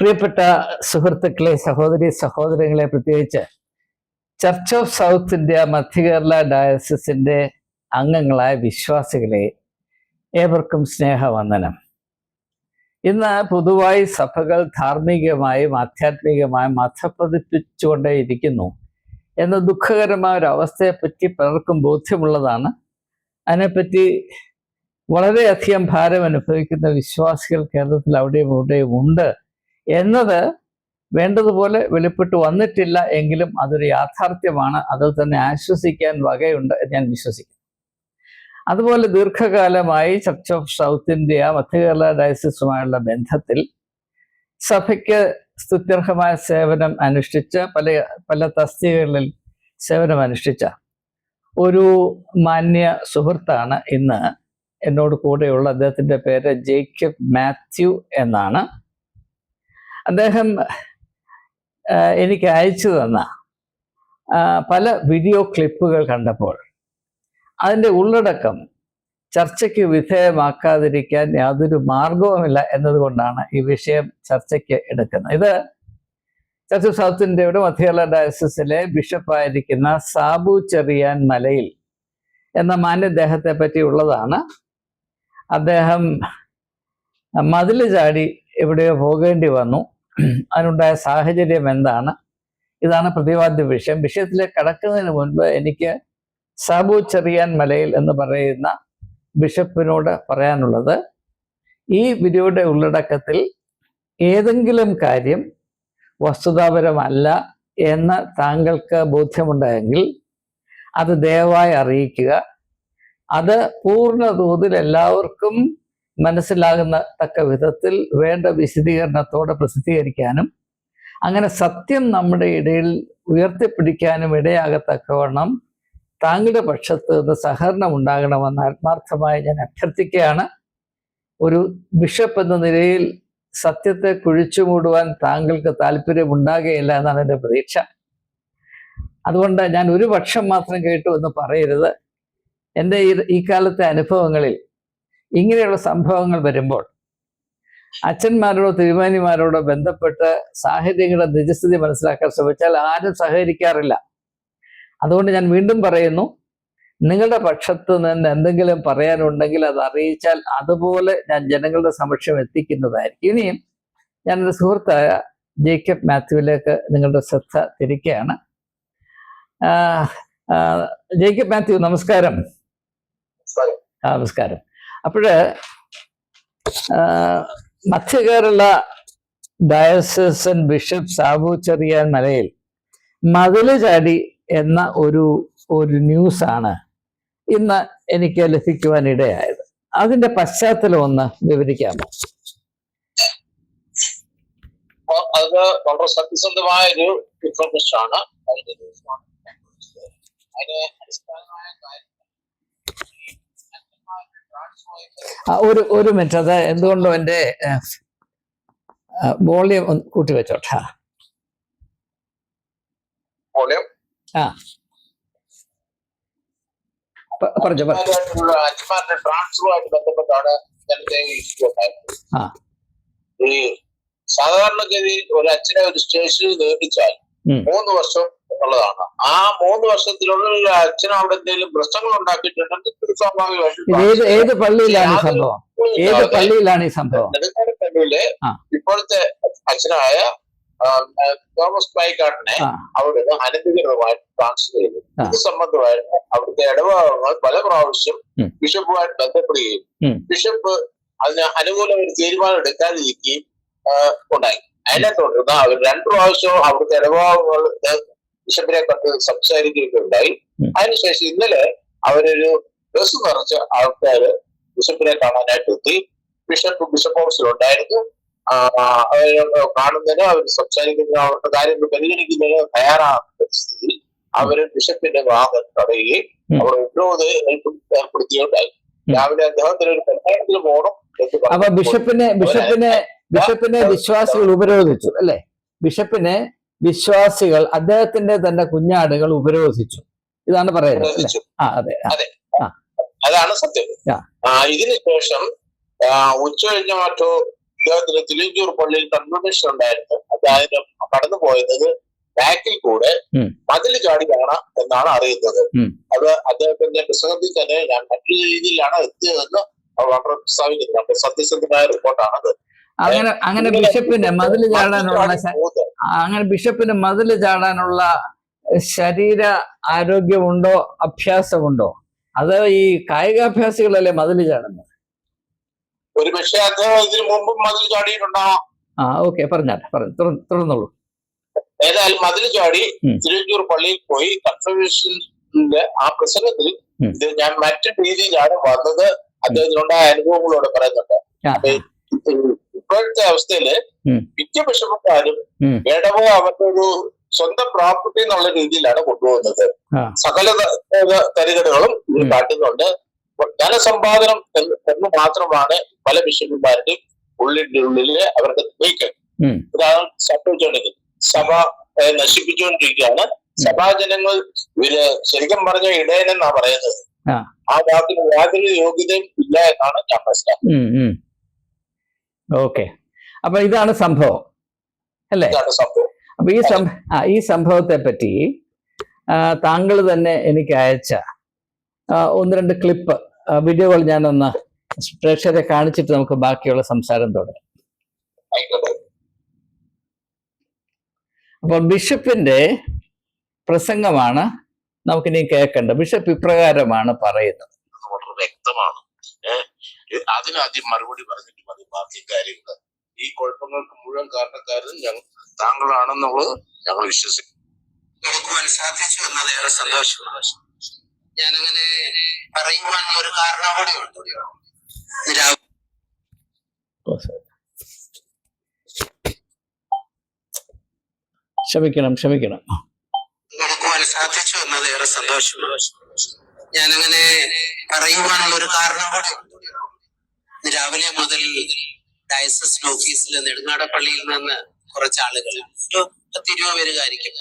പ്രിയപ്പെട്ട സുഹൃത്തുക്കളെ, സഹോദരി സഹോദരങ്ങളെ, പ്രത്യേകിച്ച് ചർച്ച് ഓഫ് സൗത്ത് ഇന്ത്യ മധ്യ കേരള ഡയസിന്റെ അംഗങ്ങളായ വിശ്വാസികളെ, ഏവർക്കും സ്നേഹവന്ദനം. ഇന്ന് പൊതുവായി സഭകൾ ധാർമ്മികമായും ആധ്യാത്മികമായും മതപ്പതിപ്പിച്ചുകൊണ്ടേയിരിക്കുന്നു എന്ന ദുഃഖകരമായ ഒരു അവസ്ഥയെപ്പറ്റി പലർക്കും ബോധ്യമുള്ളതാണ്. അതിനെപ്പറ്റി വളരെയധികം ഭാരം അനുഭവിക്കുന്ന വിശ്വാസികൾ കേരളത്തിൽ അവിടെയും ഇവിടെയും ഉണ്ട് എന്നത് വേണ്ടതുപോലെ വെളിപ്പെട്ട് വന്നിട്ടില്ല എങ്കിലും അതൊരു യാഥാർത്ഥ്യമാണ്. അതിൽ തന്നെ ആശ്വസിക്കാൻ വകയുണ്ട് എന്ന് ഞാൻ വിശ്വസിക്കുന്നു. അതുപോലെ ദീർഘകാലമായി ചർച്ച് ഓഫ് സൗത്ത് ഇന്ത്യ മധ്യ കേരള ഡയസിസുമായുള്ള ബന്ധത്തിൽ സഭയ്ക്ക് സ്തുത്യർഹമായ സേവനം അനുഷ്ഠിച്ച പല തസ്തികകളിൽ സേവനം അനുഷ്ഠിച്ച ഒരു മാന്യ സുഹൃത്താണ് ഇന്ന് എന്നോട് കൂടെയുള്ള. അദ്ദേഹത്തിൻ്റെ പേര് ജേക്കബ് മാത്യു എന്നാണ്. അദ്ദേഹം എനിക്ക് അയച്ചു തന്ന പല വീഡിയോ ക്ലിപ്പുകൾ കണ്ടപ്പോൾ അതിൻ്റെ ഉള്ളടക്കം ചർച്ചയ്ക്ക് വിധേയമാക്കാതിരിക്കാൻ യാതൊരു മാർഗവുമില്ല എന്നതുകൊണ്ടാണ് ഈ വിഷയം ചർച്ചയ്ക്ക് എടുക്കുന്നത്. ഇത് ചർച്ച് ഓഫ് സൗത്ത് ഇന്ത്യയുടെ മധ്യ കേരള ഡയസിസിലെ ബിഷപ്പായിരിക്കുന്ന സാബു ചെറിയാൻ മലയിൽ എന്ന മാന്യദ്ദേഹത്തെ പറ്റിയുള്ളതാണ്. അദ്ദേഹം മതിൽ ചാടി എവിടെയോ പോകേണ്ടി വന്നു. അതിനുണ്ടായ സാഹചര്യം എന്താണ്? ഇതാണ് പ്രതിപാദ്യ വിഷയം. വിഷയത്തിലേക്ക് കടക്കുന്നതിന് മുൻപ് എനിക്ക് സാബു ചെറിയാൻ മലയിൽ എന്ന് പറയുന്ന ബിഷപ്പിനോട് പറയാനുള്ളത്, ഈ വീഡിയോയുടെ ഉള്ളടക്കത്തിൽ ഏതെങ്കിലും കാര്യം വസ്തുതാപരമല്ല എന്ന് താങ്കൾക്ക് ബോധ്യമുണ്ടായെങ്കിൽ അത് ദയവായി അറിയിക്കുക. അത് പൂർണ്ണ തോതിൽ എല്ലാവർക്കും മനസ്സിലാകുന്ന തക്ക വിധത്തിൽ വേണ്ട വിശദീകരണത്തോടെ പ്രസിദ്ധീകരിക്കാനും അങ്ങനെ സത്യം നമ്മുടെ ഇടയിൽ ഉയർത്തിപ്പിടിക്കാനും ഇടയാകത്തക്കവണ്ണം താങ്കളുടെ പക്ഷത്ത് നിന്ന് സഹകരണം ഉണ്ടാകണമെന്ന് ആത്മാർത്ഥമായി ഞാൻ അഭ്യർത്ഥിക്കുകയാണ്. ഒരു ബിഷപ്പ് എന്ന നിലയിൽ സത്യത്തെ കുഴിച്ചു മൂടുവാൻ താങ്കൾക്ക് താല്പര്യമുണ്ടാകുകയില്ല എന്നാണ് എൻ്റെ പ്രതീക്ഷ. അതുകൊണ്ട് ഞാൻ ഒരു പക്ഷം മാത്രം കേട്ടു എന്ന് പറയരുത്. എൻ്റെ ഈ കാലത്തെ അനുഭവങ്ങളിൽ ഇങ്ങനെയുള്ള സംഭവങ്ങൾ വരുമ്പോൾ അച്ഛന്മാരോടോ തിരുമേനിമാരോടോ ബന്ധപ്പെട്ട് സാഹചര്യങ്ങളുടെ നിജസ്ഥിതി മനസ്സിലാക്കാൻ ശ്രമിച്ചാൽ ആരും സഹകരിക്കാറില്ല. അതുകൊണ്ട് ഞാൻ വീണ്ടും പറയുന്നു, നിങ്ങളുടെ പക്ഷത്ത് നിന്ന് എന്തെങ്കിലും പറയാനുണ്ടെങ്കിൽ അത് അറിയിച്ചാൽ അതുപോലെ ഞാൻ ജനങ്ങളുടെ സമക്ഷം എത്തിക്കുന്നതായിരിക്കും. ഇനിയും ഞാനൊരു സുഹൃത്തായ ജേക്കബ് മാത്യുവിലേക്ക് നിങ്ങളുടെ ശ്രദ്ധ തിരിക്കുകയാണ്. ജേക്കബ് മാത്യു, നമസ്കാരം. നമസ്കാരം. അപ്പോഴ് മധ്യ കേരള ഡയസസൻ ബിഷപ്പ് സാബു ചെറിയാൻ മലയിൽ മതില് ചാടി എന്ന ഒരു ന്യൂസാണ് ഇന്ന് എനിക്ക് ലഭിക്കുവാൻ ഇടയായത്. അതിന്റെ പശ്ചാത്തലം ഒന്ന് വിവരിക്കാമോ? അത് വളരെ സത്യസന്ധമായ ഒരു ഇൻഫർമേഷൻ ആണ്. അതിന് അടിസ്ഥാനമായ കാര്യം ഒരു മിനിറ്റ്, അത് എന്തുകൊണ്ടോ എൻ്റെ വോളിയം ഒന്ന് കൂട്ടി വെച്ചോട്ടാ. അച്ഛന്മാരുടെ ട്രാൻസ്ഫറുമായിട്ട് ബന്ധപ്പെട്ടാണ് ഇഷ്യൂ ഉണ്ടായിരുന്നത്. ഈ സാധാരണഗതിയിൽ ഒരു അച്ഛനെ ഒരു സ്റ്റേഷനിൽ നിയമിച്ചാൽ 3 വർഷം എന്നുള്ളതാണ്. ആ 3 വർഷത്തിനുള്ളിൽ അച്ഛനും അവിടെ എന്തെങ്കിലും പ്രശ്നങ്ങൾ ഉണ്ടാക്കിയിട്ടുണ്ടെങ്കിൽ സ്വാഭാവികമായിട്ടും ഏത് പള്ളിയിലാണ് ഈ സംഭവം? പള്ളിയിലെ ഇപ്പോഴത്തെ അച്ഛനായ തോമസ് പൈക്കാട്ടിനെ അവിടുന്ന് അനധികൃതമായിട്ട് ട്രാൻസ്ഫർ ചെയ്തു. ഇത് സംബന്ധമായിട്ട് അവിടുത്തെ ഇടവകകൾ പല പ്രാവശ്യം ബിഷപ്പുമായിട്ട് ബന്ധപ്പെടുകയും ബിഷപ്പ് അതിന് അനുകൂല ഒരു തീരുമാനം എടുക്കാതിരിക്കുകയും ഉണ്ടായി. അതിനെ തുടർന്ന് അവർ 2 പ്രാവശ്യം അവിടുത്തെ ഇടവകകൾ ബിഷപ്പിനെ കണ്ട് സംസാരിക്കുകയൊക്കെ ഉണ്ടായി. അതിനുശേഷം ഇന്നലെ അവരൊരു ബസ് നിറച്ച ആൾക്കാര് ബിഷപ്പിനെ കാണാനായിട്ട് എത്തി. ബിഷപ്പ് ഹൗസിലുണ്ടായിരുന്നു. കാണുന്നതിന് അവർ സംസാരിക്കുന്നതിന് അവരുടെ കാര്യങ്ങൾ പരിഗണിക്കുന്നതിന് തയ്യാറാകുന്ന പരിസ്ഥിതിയിൽ അവര് ബിഷപ്പിന്റെ വാഹനം തടയുകയും അവിടെ ഉപരോധം ഏർപ്പെടുത്തുകയുണ്ടായി. രാവിലെ അദ്ദേഹത്തിന് ഒരു കല്യാണത്തിന് പോകണം എന്ന് പറഞ്ഞു. ബിഷപ്പിനെ വിശ്വാസികൾ ഉപരോധിച്ചു അല്ലെ? ബിഷപ്പിനെ വിശ്വാസികൾ അദ്ദേഹത്തിന്റെ തന്നെ കുഞ്ഞാടുകൾ ഉപരോധിച്ചു, ഇതാണ് പറയുന്നത്. അതെ, അതാണ് സത്യം. ഇതിനു ശേഷം ഉച്ച കഴിഞ്ഞ മറ്റോ ഇദ്ദേഹത്തിന് തിരുവഞ്ചൂർ പള്ളിയിൽ കൺവെൻഷൻ ഉണ്ടായിരുന്നു. അദ്ദേഹം കടന്നു പോയത് ബാക്കിൽ കൂടെ മതിൽ ചാടിയാണ് എന്നാണ് അറിയുന്നത്. അത് അദ്ദേഹത്തിന്റെ പുസ്തകത്തിൽ തന്നെ ഞാൻ മറ്റൊരു രീതിയിലാണ് എത്തിയതെന്ന് വളരെ പ്രസ്താവിക്കുന്നുണ്ട്. സത്യസന്ധമായ റിപ്പോർട്ടാണത്. അങ്ങനെ ബിഷപ്പിന് മതില് ചാടാനുള്ള ശരീര ആരോഗ്യമുണ്ടോ, അഭ്യാസമുണ്ടോ? അത് ഈ കായികാഭ്യാസികളല്ലേ മതില് ചാടുന്നത്? ഒരു പക്ഷേ അദ്ദേഹം ഇതിനു മുമ്പും മതിൽ ചാടിയിട്ടുണ്ടാവാം. ഓക്കെ, തുറന്നോളൂ. ഏതായാലും മതിൽ ചാടി തിരുവഞ്ചൂർ പള്ളിയിൽ പോയി കൺഫർമേഷന്റെ ആ പ്രസംഗത്തിൽ ഇത് ഞാൻ മറ്റു രീതിയിലാണ് വന്നത് അദ്ദേഹത്തിനുണ്ടായ അനുഭവങ്ങളോട് പറയുന്നുണ്ട്. ഇപ്പോഴത്തെ അവസ്ഥയില് മിക്ക ബിഷപ്പുകാരും ഇടവക അവരുടെ ഒരു സ്വന്തം പ്രോപ്പർട്ടി എന്നുള്ള രീതിയിലാണ് കൊണ്ടുപോകുന്നത്. സകല തരികടകളും ഇത് കാട്ടുന്നുണ്ട്. ധനസമ്പാദനം എന്ന് മാത്രമാണ് പല ബിഷപ്പുമാരുടെയും ഉള്ളില് അവർക്ക് നീക്കം. ഇതാണ് സംഭവിച്ചുകൊണ്ടിരിക്കുന്നത്. സഭ നശിപ്പിച്ചുകൊണ്ടിരിക്കുകയാണ്. സഭാജനങ്ങൾ ശരിക്കും പറഞ്ഞ ഇടയനെന്നാ പറയുന്നത്. ആ വാക്കിന് യാതൊരു യോഗ്യതയും ഇല്ല എന്നാണ് ഞാൻ മനസ്സിലാക്കുന്നത്. ഓക്കെ, അപ്പൊ ഇതാണ് സംഭവം അല്ലേ? അപ്പൊ ഈ സംഭവത്തെ പറ്റി താങ്കൾ തന്നെ എനിക്ക് അയച്ച 1-2 ക്ലിപ്പ് വീഡിയോകൾ ഞാനൊന്ന് പ്രേക്ഷകരെ കാണിച്ചിട്ട് നമുക്ക് ബാക്കിയുള്ള സംസാരം തുടരാം. അപ്പോൾ ബിഷപ്പിന്റെ പ്രസംഗമാണ് നമുക്കിനി കേൾക്കേണ്ടത്. ബിഷപ്പ് ഇപ്രകാരമാണ് പറയുന്നത്. വളരെ വ്യക്തമാണ്. അതിനാദ്യം മറുപടി പറഞ്ഞിട്ട് മതി ബാക്കി കാര്യങ്ങൾ. ഈ കുഴപ്പങ്ങൾക്ക് മുഴുവൻ കാരണക്കാരൻ താങ്കളാണെന്നുള്ളത് ഞങ്ങൾ വിശ്വസിക്കും. എടുക്കുവാൻ സാധിച്ചു എന്നത് ഏറെ സന്തോഷമാണ്. ഞാനങ്ങനെ പറയുവാനുള്ള ഒരു കാരണം കൂടി ഉണ്ട്. ക്ഷമിക്കണം. എടുക്കുവാൻ സാധിച്ചു എന്നത് ഏറെ സന്തോഷമാണ്. ഞാനങ്ങനെ പറയുവാനുള്ള ഒരു കാരണം കൂടി ഉണ്ട്. രാവിലെ മുതൽ ഡയസസ് ഓഫീസിൽ നെടുങ്ങാട് പള്ളിയിൽ നിന്ന് കുറച്ച് ആളുകൾ, 10-20 പേരുകാരിക്കും,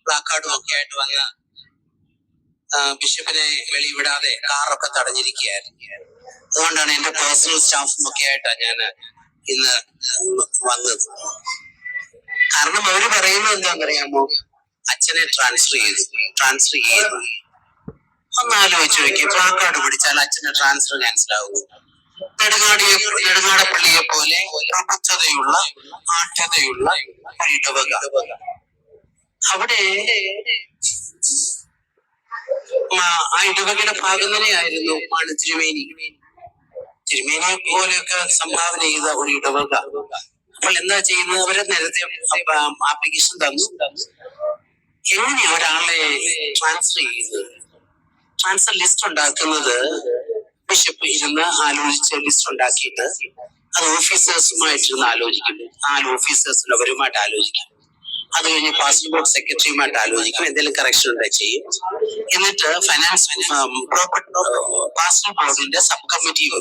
പ്ലാക്കാർഡും ഒക്കെ ആയിട്ട് വന്ന് ബിഷപ്പിനെ വെളിവിടാതെ കാറൊക്കെ തടഞ്ഞിരിക്കുകയായിരുന്നു. അതുകൊണ്ടാണ് എന്റെ പേഴ്സണൽ സ്റ്റാഫും ഒക്കെ ആയിട്ടാണ് ഞാൻ ഇന്ന് വന്നത്. കാരണം അവര് പറയുന്നത് എന്താണെന്നറിയാമോ? അച്ഛനെ ട്രാൻസ്ഫർ ചെയ്തു. ഒന്ന് ആലോചിച്ച് നോക്കി, പ്ലാക്കാർഡ് പിടിച്ചാൽ അച്ഛനെ ട്രാൻസ്ഫർ ക്യാൻസൽ ആകും. നെടുങ്ങാട് പള്ളിയെ പോലെ പ്രബുദ്ധതയുള്ള ആഠ്യതയുള്ള ഇടവക, അവിടെ ആ ഇടവകയുടെ ഭാഗം തന്നെയായിരുന്നു ആണ് തിരുമേനിയെ പോലെയൊക്കെ സംഭാവന ചെയ്ത ഒരു ഇടവക. അപ്പോൾ എന്താ ചെയ്യുന്നത്? അവരെ നേരത്തെ ആപ്ലിക്കേഷൻ തന്നു. എങ്ങനെയാ ഒരാളെ ട്രാൻസ്ഫർ ചെയ്യുന്നത്? ട്രാൻസ്ഫർ ലിസ്റ്റ് ഉണ്ടാക്കുന്നത് ബിഷപ്പ് ഇരുന്ന് ആലോചിച്ച് ലിസ്റ്റ് ഉണ്ടാക്കിയിട്ട് അത് ഓഫീസേഴ്സുമായിട്ടിരുന്ന് ആലോചിക്കും. 4 ഓഫീസേഴ്സിൽ അവരുമായിട്ട് ആലോചിക്കും. അത് കഴിഞ്ഞ് പാസ്പോർട്ട് സെക്രട്ടറിയുമായിട്ട് ആലോചിക്കും. എന്തെങ്കിലും കറക്ഷൻ ഉണ്ടെങ്കിൽ ചെയ്യും. എന്നിട്ട് ഫൈനാൻസ് പാസ്പോർട്ട് ബോർഡിന്റെ സബ് കമ്മിറ്റിയും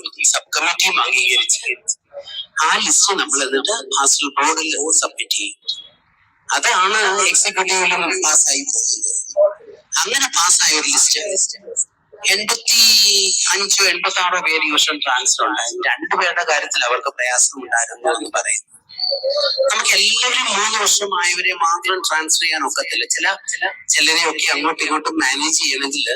അംഗീകരിച്ച് ആ ലിസ്റ്റ് നമ്മൾ എന്നിട്ട് പാസ്പോർട്ട് ബോർഡിൽ സബ്മിറ്റ് ചെയ്യും. അതാണ് എക്സിക്യൂട്ടീവിലും പാസ്സായി പോകുന്നത്. അങ്ങനെ പാസ്സായ ഒരു ലിസ്റ്റ് 85-86 പേര് ഈ വർഷം ട്രാൻസ്ഫർ ഉണ്ടായിരുന്നു. 2 പേരുടെ കാര്യത്തിൽ അവർക്ക് പ്രയാസം ഉണ്ടായിരുന്നു എന്ന് പറയുന്നു. നമുക്ക് എല്ലാവരും 3 വർഷമായവരെ മാത്രം ട്രാൻസ്ഫർ ചെയ്യാൻ ഒക്കത്തില്ല. ചിലരെയൊക്കെ അങ്ങോട്ടും ഇങ്ങോട്ടും മാനേജ് ചെയ്യണമെങ്കിൽ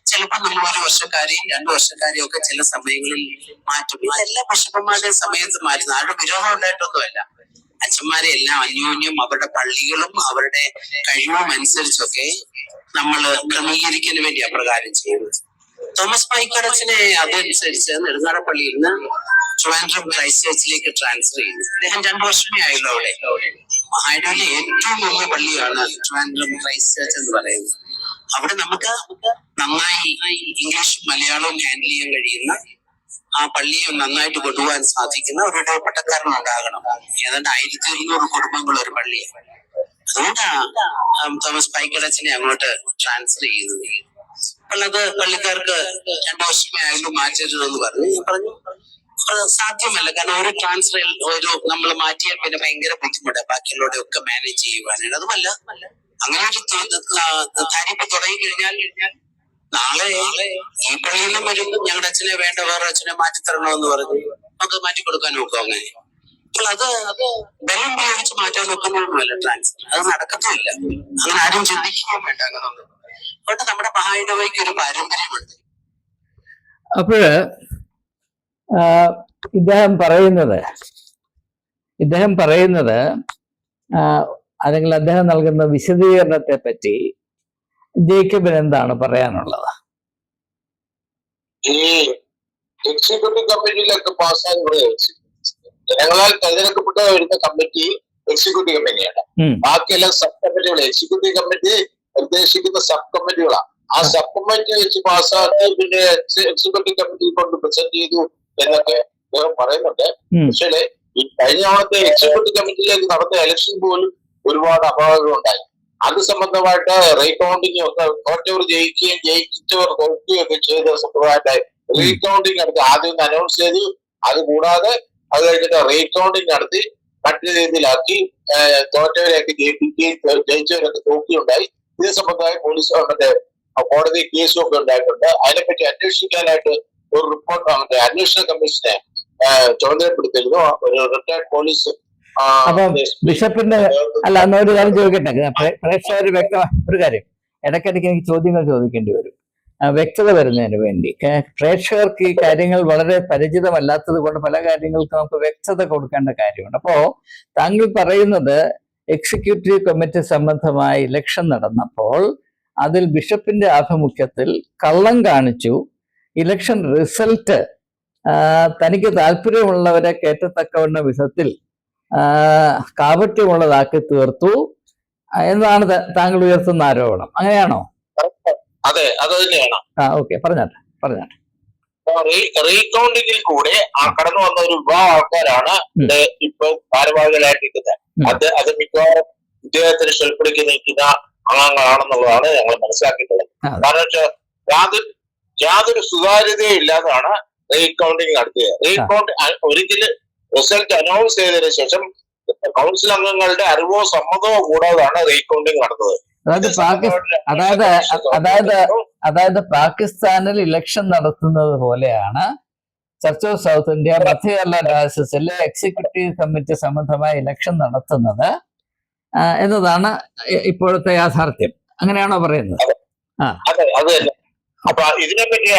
ചിലപ്പോൾ നമ്മൾ 1 വർഷക്കാരെയും 2 വർഷക്കാരെയും ഒക്കെ ചില സമയങ്ങളിൽ മാറ്റും. ഇതെല്ലാ ബിഷപ്പന്മാരുടെയും സമയത്ത് മാറ്റുന്ന ആരുടെ വിരോധം ഉണ്ടായിട്ടൊന്നുമല്ല. അച്ഛന്മാരെ എല്ലാം അന്യോന്യം അവരുടെ പള്ളികളും അവരുടെ കഴിവും അനുസരിച്ചൊക്കെ നമ്മൾ ക്രമീകരിക്കാൻ വേണ്ടി അപ്രകാരം ചെയ്യുന്നത്. തോമസ് പൈക്കാടച്ചനെ അതനുസരിച്ച് നെടുങ്ങാട് പള്ളിയിൽ നിന്ന് ട്രിവാൻഡ്രം ക്രൈസ്റ്റ് ചർച്ചിലേക്ക് ട്രാൻസ്ഫർ ചെയ്തു. അദ്ദേഹം 2 വർഷമേ ആയുള്ളൂ അവിടെ. മഹായിടയിലെ ഏറ്റവും വലിയ പള്ളിയാണ് ട്രിവാൻഡ്രം ക്രൈസ്റ്റ് ചർച്ച് എന്ന് പറയുന്നത്. അവിടെ നമുക്ക് നന്നായി ഇംഗ്ലീഷും മലയാളവും ഹാൻഡിൽ ചെയ്യാൻ കഴിയുന്ന, ആ പള്ളിയെ നന്നായിട്ട് കൊണ്ടുപോകാൻ സാധിക്കുന്ന ഒരു ഇടവപ്പട്ടക്കാരൻ ഉണ്ടാകണം. ഏതാണ്ട് 1200 കുടുംബങ്ങൾ ഒരു പള്ളിയാണ്. അതുകൊണ്ടാണ് തോമസ് പൈക്കടച്ചനെ അങ്ങോട്ട് ട്രാൻസ്ഫർ ചെയ്യുന്നത്. അപ്പോൾ അത് പള്ളിക്കാർക്ക് 2 വർഷമേ ആയുള്ളൂ, മാറ്റരുതെന്ന് പറഞ്ഞു. ഞാൻ പറഞ്ഞു സാധ്യമല്ല. കാരണം ഒരു ട്രാൻസ്ഫർ നമ്മൾ മാറ്റിയാൽ പിന്നെ ഭയങ്കര ബുദ്ധിമുട്ടാണ് ബാക്കിയുള്ളവരുടെ ഒക്കെ മാനേജ് ചെയ്യുവാനായിട്ട്. അതുമല്ല, അങ്ങനെ ഒരു താരിപ്പ് തുടങ്ങി കഴിഞ്ഞാൽ നാളെ ഈ പള്ളിയിൽ നിന്നും വരും, ഞങ്ങളുടെ അച്ഛനെ വേണ്ട വേറെ അച്ഛനെ മാറ്റിത്തരണമെന്ന് പറഞ്ഞു നമുക്ക് മാറ്റി കൊടുക്കാൻ നോക്കും. അങ്ങനെ അപ്പോൾ അത് ബലം ഉപയോഗിച്ച് മാറ്റാൻ നോക്കുന്നതൊന്നുമല്ല ട്രാൻസ്ഫർ. അത് നടക്കത്തില്ല. അങ്ങനെ ആരും ചിന്തിക്കുകയും വേണ്ട അങ്ങനെ ഒന്നും. അതുകൊണ്ട് നമ്മുടെ മഹായിടവയ്ക്ക് ഒരു പാരമ്പര്യമുണ്ട്. അപ്പോഴ് ഇദ്ദേഹം പറയുന്നത് അല്ലെങ്കിൽ അദ്ദേഹം നൽകുന്ന വിശദീകരണത്തെ പറ്റി ജേക്കബിന് എന്താണ് പറയാനുള്ളത്? ഈ എക്സിക്യൂട്ടീവ് കമ്മിറ്റിയിലൊക്കെ പാസ്സായ ജനങ്ങളാൽ തെരഞ്ഞെടുക്കപ്പെട്ട വരുന്ന കമ്മിറ്റി എക്സിക്യൂട്ടീവ് കമ്മിറ്റിയാണ്. ബാക്കിയെല്ലാം സബ് കമ്മിറ്റികൾ. എക്സിക്യൂട്ടീവ് കമ്മിറ്റി നിർദ്ദേശിക്കുന്ന സബ് കമ്മിറ്റികളാണ്. ആ സബ് കമ്മിറ്റി വെച്ച് പാസ്സാക്കി പിന്നെ എക്സിക്യൂട്ടീവ് കമ്മിറ്റി കൊണ്ട് പ്രസന്റ് ചെയ്തു എന്നൊക്കെ അദ്ദേഹം പറയുന്നുണ്ട്. പക്ഷേ ഈ കഴിഞ്ഞ തവണത്തെ എക്സിക്യൂട്ടീവ് കമ്മിറ്റിയിലേക്ക് നടന്ന ഇലക്ഷൻ പോലും ഒരുപാട് അപകടങ്ങൾ ഉണ്ടായി. അത് സംബന്ധമായിട്ട് റീകൗണ്ടിങ് ഒക്കെ തോറ്റവർ ജയിക്കുകയും ജയിച്ചവർ തോൽക്കുകയും ഒക്കെ ചെയ്ത സമ്പ്രദായമായി റീകൗണ്ടിങ് നടത്തി ആദ്യം ഒന്ന് അനൗൺസ് ചെയ്തു. അത് കൂടാതെ അത് കഴിഞ്ഞിട്ട് റീകൗണ്ടിങ് നടത്തി മറ്റു രീതിയിലാക്കി തോറ്റവരെയൊക്കെ ജയിപ്പിക്കുകയും ജയിച്ചവരൊക്കെ തോൽക്കുകയുണ്ടായി. ഇത് സംബന്ധമായി പോലീസ് മറ്റേ കോടതി കേസും ഒക്കെ ഉണ്ടായിട്ടുണ്ട്. അതിനെപ്പറ്റി അന്വേഷിക്കാനായിട്ട് ഒരു റിപ്പോർട്ട് അന്വേഷണ കമ്മീഷനെ ചുമതലപ്പെടുത്തിയിരുന്നു ഒരു റിട്ടയർഡ് പോലീസ്. അപ്പൊ ബിഷപ്പിന്റെ അല്ല എന്നാ ഒരു കാര്യം ചോദിക്കട്ടെ, പ്രേക്ഷകർ വ്യക്തമായ ഒരു കാര്യം, ഇടയ്ക്കിടയ്ക്ക് എനിക്ക് ചോദ്യങ്ങൾ ചോദിക്കേണ്ടി വരും വ്യക്തത വരുന്നതിന് വേണ്ടി. പ്രേക്ഷകർക്ക് ഈ കാര്യങ്ങൾ വളരെ പരിചിതമല്ലാത്തത് കൊണ്ട് പല കാര്യങ്ങൾക്കും നമുക്ക് വ്യക്തത കൊടുക്കേണ്ട കാര്യമുണ്ട്. അപ്പോ താങ്കൾ പറയുന്നത് എക്സിക്യൂട്ടീവ് കമ്മിറ്റി സംബന്ധമായ ഇലക്ഷൻ നടന്നപ്പോൾ അതിൽ ബിഷപ്പിന്റെ ആഭിമുഖ്യത്തിൽ കള്ളം കാണിച്ചു, ഇലക്ഷൻ റിസൾട്ട് തനിക്ക് താല്പര്യമുള്ളവരെ കയറ്റത്തക്കവണ്ണ വിധത്തിൽ കാപട്യമുള്ളതാക്കി തീർത്തു എന്നതാണ് താങ്കൾ ഉയർത്തുന്ന ആരോപണം. അങ്ങനെയാണോ? അതെ, അത് തന്നെയാണ്. ഓക്കെ, പറഞ്ഞാട്ടെ. റീകൗണ്ടിങ്ങിൽ കൂടെ കടന്നു വന്ന ഒരു വിഭാഗം ആൾക്കാരാണ് ഇപ്പൊ ഭാരവാഹികളായിട്ടിരിക്കുന്നത്. അത് മിക്കവാറും ഇദ്ദേഹത്തിന് ക്ഷേൽപ്പിടിക്ക് നിൽക്കുന്ന അംഗങ്ങളാണെന്നുള്ളതാണ് ഞങ്ങൾ മനസ്സിലാക്കിയിട്ടുള്ളത്. കാരണം യാതൊരു സുതാര്യതയും ഇല്ലാതാണ് റീകൗണ്ടിങ് നടത്തിയത്. ഒരിക്കലും റിസൾട്ട് അനൗൺസ് ചെയ്തതിനു ശേഷം കൗൺസിൽ അംഗങ്ങളുടെ അറിവോ സമ്മതമോ കൂടാതാണ് റീകൗണ്ടിങ് നടന്നത്. അതായത് പാകിസ്ഥാനിൽ ഇലക്ഷൻ നടത്തുന്നത് പോലെയാണ് ചർച്ച് ഓഫ് സൗത്ത് ഇന്ത്യ മധ്യ കേരള ഡയസിസിലെ എക്സിക്യൂട്ടീവ് കമ്മിറ്റി സംബന്ധമായ ഇലക്ഷൻ നടത്തുന്നത് എന്നതാണ് ഇപ്പോഴത്തെ യാഥാർത്ഥ്യം. അങ്ങനെയാണോ പറയുന്നത്? അതെ, അത് തന്നെ. അപ്പൊ ഇതിനെപ്പറ്റി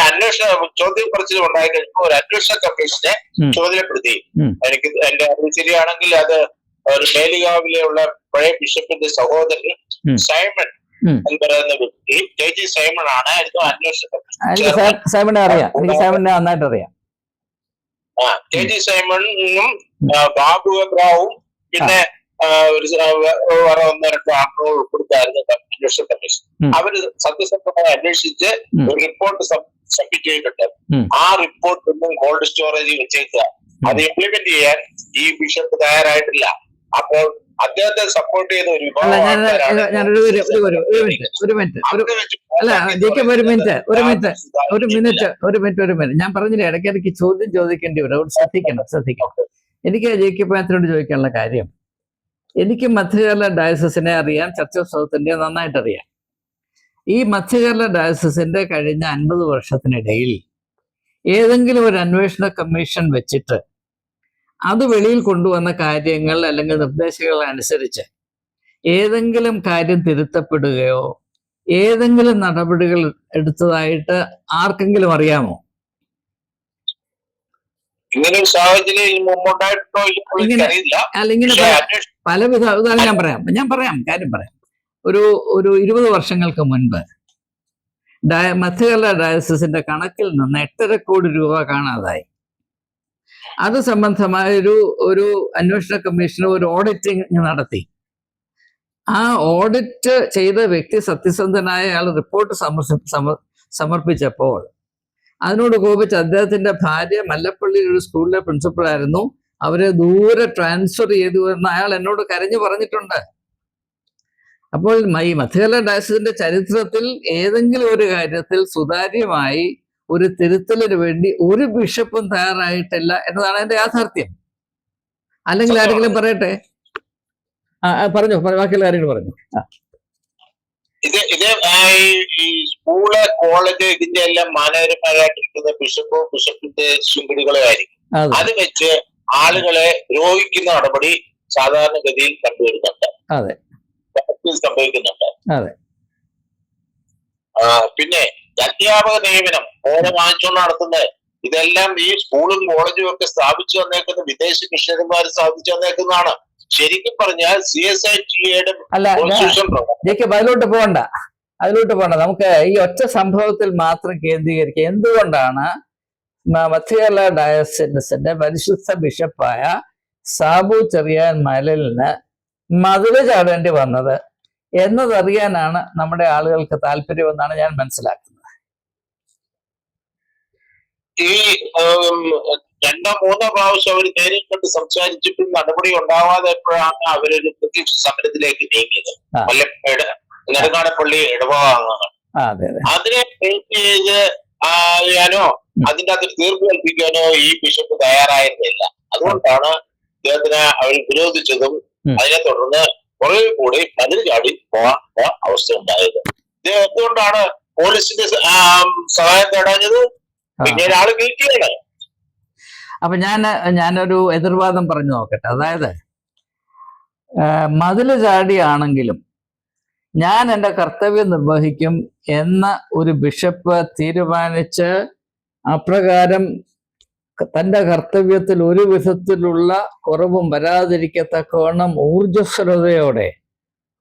ചോദ്യം കുറച്ചിൽ ഉണ്ടായി കഴിഞ്ഞപ്പോൾ ഒരു അന്വേഷണ കമ്മീഷനെ ചുമതലപ്പെടുത്തി. എനിക്ക് എന്റെ അറിവ് ശരിയാണെങ്കിൽ അത് ഒരു മേലികാവിലെയുള്ള പഴയ ബിഷപ്പിന്റെ സഹോദരൻ സൈമൺ എന്ന് പറയുന്ന വ്യക്തി, KG സൈമൺ ആണ് അന്വേഷണ കമ്മീഷൻ. സൈമണെ അറിയാം, എനിക്ക് സൈമണിനെ നന്നായിട്ട് അറിയാം. KG സൈമണും ബാബു എബ്രാവും പിന്നെ ഒന്നോ രണ്ടോ ആളുകൾ ഉൾപ്പെടുത്തായിരുന്നു അന്വേഷണ കമ്മീഷൻ. അവര് സത്യസന്ധമായി അന്വേഷിച്ച് ഒരു റിപ്പോർട്ട് സബ്മിറ്റ് ചെയ്തിട്ടുണ്ട്. ആ റിപ്പോർട്ട് ഒന്നും കോൾഡ് സ്റ്റോറേജിൽ വെച്ചേക്കുക. അത് ഇംപ്ലിമെന്റ് ചെയ്യാൻ ഈ ബിഷപ്പ് തയ്യാറായിട്ടില്ല. അപ്പോൾ അദ്ദേഹത്തെ സപ്പോർട്ട് ചെയ്ത ഒരു ഞാൻ പറഞ്ഞില്ല, ഇടയ്ക്കിടയ്ക്ക് ചോദ്യം ചോദിക്കേണ്ടി വരും. ശ്രദ്ധിക്കണം. എനിക്ക് ജേക്കബ് മാത്യുവിനോട് ചോദിക്കാനുള്ള കാര്യം, എനിക്ക് മധ്യകേരള ഡയസിസിനെ അറിയാം, ചർച്ച് ഓഫ് സൗത്ത് ഇന്ത്യ നന്നായിട്ട് അറിയാം. ഈ മധ്യകേരള ഡയസിസിന്റെ കഴിഞ്ഞ 50 വർഷത്തിനിടയിൽ ഏതെങ്കിലും ഒരു അന്വേഷണ കമ്മീഷൻ വെച്ചിട്ട് അത് വെളിയിൽ കൊണ്ടുവന്ന കാര്യങ്ങൾ അല്ലെങ്കിൽ നിർദ്ദേശങ്ങൾ അനുസരിച്ച് ഏതെങ്കിലും കാര്യം തിരുത്തപ്പെടുകയോ ഏതെങ്കിലും നടപടികൾ എടുത്തതായിട്ട് ആർക്കെങ്കിലും അറിയാമോ? ഇങ്ങനെ ഒരു സാഹചര്യം ഇങ്ങനെ പലവിധ ഉദാഹരണം ഞാൻ പറയാം കാര്യം പറയാം. ഒരു 20 വർഷങ്ങൾക്ക് മുൻപ് മധ്യകേരള ഡയസിസിന്റെ കണക്കിൽ നിന്ന് 8.5 കോടി രൂപ കാണാതായി. അത് സംബന്ധമായ ഒരു അന്വേഷണ കമ്മീഷൻ ഒരു ഓഡിറ്റിംഗ് നടത്തി. ആ ഓഡിറ്റ് ചെയ്ത വ്യക്തി സത്യസന്ധനായ ആൾ റിപ്പോർട്ട് സമർപ്പിച്ചപ്പോൾ അതിനോട് കോപിച്ച് അദ്ദേഹത്തിന്റെ ഭാര്യ മല്ലപ്പള്ളിയിൽ ഒരു സ്കൂളിലെ പ്രിൻസിപ്പളായിരുന്നു, അവരെ ദൂരെ ട്രാൻസ്ഫർ ചെയ്തു എന്ന് അയാൾ എന്നോട് കരഞ്ഞു പറഞ്ഞിട്ടുണ്ട്. അപ്പോൾ ഈ മധ്യകേരള ഡയസിസിന്റെ ചരിത്രത്തിൽ ഏതെങ്കിലും ഒരു കാര്യത്തിൽ സുതാര്യമായി ഒരു തിരുത്തലിന് വേണ്ടി ഒരു ബിഷപ്പും തയ്യാറായിട്ടില്ല എന്നതാണ് എന്റെ യാഥാർത്ഥ്യം. അല്ലെങ്കിൽ ആരെങ്കിലും പറയട്ടെ. പറഞ്ഞു, ബാക്കിയുള്ള കാര്യങ്ങൾ പറഞ്ഞു. ഈ സ്കൂള്, കോളേജ്, ഇതിന്റെ എല്ലാം മാനേജർമാരായിട്ടിരിക്കുന്ന ബിഷപ്പിന്റെ ശൃംഖലകളായിരിക്കും. അത് വെച്ച് ആളുകളെ ദ്രോഹിക്കുന്ന നടപടി സാധാരണഗതിയിൽ കണ്ടുവരുന്നുണ്ട്, അതെ സംഭവിക്കുന്നുണ്ട്. അതെ. പിന്നെ അധ്യാപക നിയമനം ഓരോ വാങ്ങിച്ചുകൊണ്ട് നടത്തുന്നത്, ഇതെല്ലാം ഈ സ്കൂളും കോളേജും ഒക്കെ സ്ഥാപിച്ചു വന്നേക്കുന്ന വിദേശ മിഷണറിമാർ സ്ഥാപിച്ചു വന്നേക്കുന്നതാണ്. ശരിക്കും പറഞ്ഞാൽ CSITA-യുടെ അതിലോട്ട് പോകണ്ട. നമുക്ക് ഈ ഒറ്റ സംഭവത്തിൽ മാത്രം കേന്ദ്രീകരിക്കുക. എന്തുകൊണ്ടാണ് മധ്യകേരള ഡയസിന്റെ പരിശുദ്ധ ബിഷപ്പായ സാബു ചെറിയാൻ മലലിന് മതില് ചാടേണ്ടി വന്നത് എന്നതറിയാനാണ് നമ്മുടെ ആളുകൾക്ക് താല്പര്യമെന്നാണ് ഞാൻ മനസ്സിലാക്കുന്നത്. ഈ 2-3 പ്രാവശ്യം അവർ നേരിൽ കണ്ട് സംസാരിച്ചിട്ടും നടപടി ഉണ്ടാവാതെ എപ്പോഴാണ് അവരൊരു പ്രത്യക്ഷ സമരത്തിലേക്ക് നീങ്ങിയത്. മല്ലപ്പേട് നെടുങ്ങാടപ്പള്ളി ഇടവകാംഗങ്ങൾ അതിനെ ഫേസ് ചെയ്ത് ചെയ്യാനോ അതിന്റെ അകത്ത് തീർപ്പ് കൽപ്പിക്കാനോ ഈ ബിഷപ്പ് തയ്യാറായിരുന്നില്ല. അതുകൊണ്ടാണ് ഇദ്ദേഹത്തിനെ അവർ വിരോധിച്ചതും അതിനെ തുടർന്ന് കുറെ കൂടി മതിൽ ചാടി പോകാൻ അവസ്ഥ ഉണ്ടായത്. ഇദ്ദേഹം എന്തുകൊണ്ടാണ് പോലീസിന്റെ സഹായം തേടാഞ്ഞത്? പിന്നീട് ആള് വീഴ്ചയാണ്. അപ്പൊ ഞാനൊരു എതിർവാദം പറഞ്ഞു നോക്കട്ടെ. അതായത് മതില് ചാടിയാണെങ്കിലും ഞാൻ എൻ്റെ കർത്തവ്യം നിർവഹിക്കും എന്ന ഒരു ബിഷപ്പ് തീരുമാനിച്ച് അപ്രകാരം തൻ്റെ കർത്തവ്യത്തിൽ ഒരു വിധത്തിലുള്ള കുറവും വരാതിരിക്കത്തക്കവണ്ണം ഊർജ്ജസ്വലതയോടെ